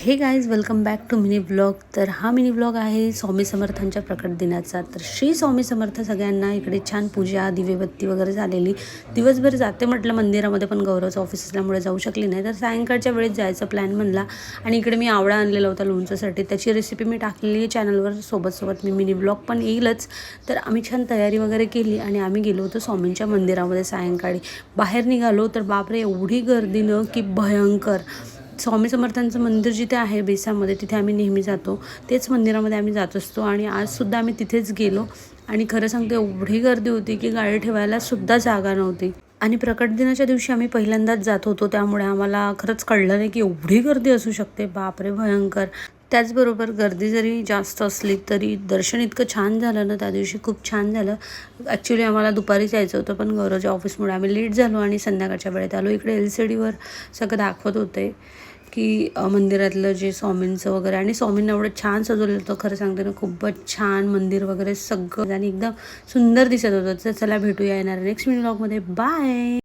हे guys welcome back to mini blog. तर हा मिनी ब्लॉग आहे स्वामी समर्थांच्या प्रकट दिनाचा. तर श्री स्वामी समर्थ सगळ्यांना. इकडे छान पूजा दिवेबत्ती वगैरे झालेली. दिवसभर जाते म्हटलं मंदिरामध्ये, पण गौरवचं ऑफिस असल्यामुळे जाऊ शकली नाही. तर सायंकाळच्या वेळेस जायचं प्लॅन म्हणला. आणि इकडे मी आवळा आणलेला होता लोणच्यासाठी. त्याची रेसिपी मी टाकलेली आहे चॅनलवर. सोबत मी मिनी ब्लॉग पण येईलच. तर आम्ही छान तयारी वगैरे केली आणि आम्ही गेलो होतो स्वामींच्या मंदिरामध्ये. सायंकाळी बाहेर निघालो तर बापरे एवढी गर्दी न की भयंकर. स्वामी समर्थांचं मंदिर जिथे आहे बेसामध्ये, तिथे आम्ही नेहमी जातो. तेच मंदिरामध्ये आम्ही जात असतो आणि आजसुद्धा आम्ही तिथेच गेलो. आणि खरं सांगते एवढी गर्दी होती की गाडी ठेवायला सुद्धा जागा नव्हती. आणि प्रकट दिनाच्या दिवशी आम्ही पहिल्यांदाच जात होतो, त्यामुळे आम्हाला खरंच कळलं नाही की एवढी गर्दी असू शकते. बापरे भयंकर. त्याचबरोबर गर्दी जरी जास्त असली तरी दर्शन इतकं छान झालं ना त्या दिवशी, खूप छान झालं. ॲक्च्युली आम्हाला दुपारीच यायचं होतं, पण गौरवच्या ऑफिसमुळे आम्ही लेट झालो आणि संध्याकाळच्या वेळेत आलो. इकडे LCDवर सगळं दाखवत होते की मंदिरातलं जे स्वामींचं वगैरे, आणि स्वामींना एवढं छान सजवलं होतं. खरं सांगते ना, खूपच छान मंदिर वगैरे सगळं आणि एकदम सुंदर दिसत होतं. तर चला भेटूया येणार नेक्स्ट मिनी ब्लॉगमध्ये. बाय.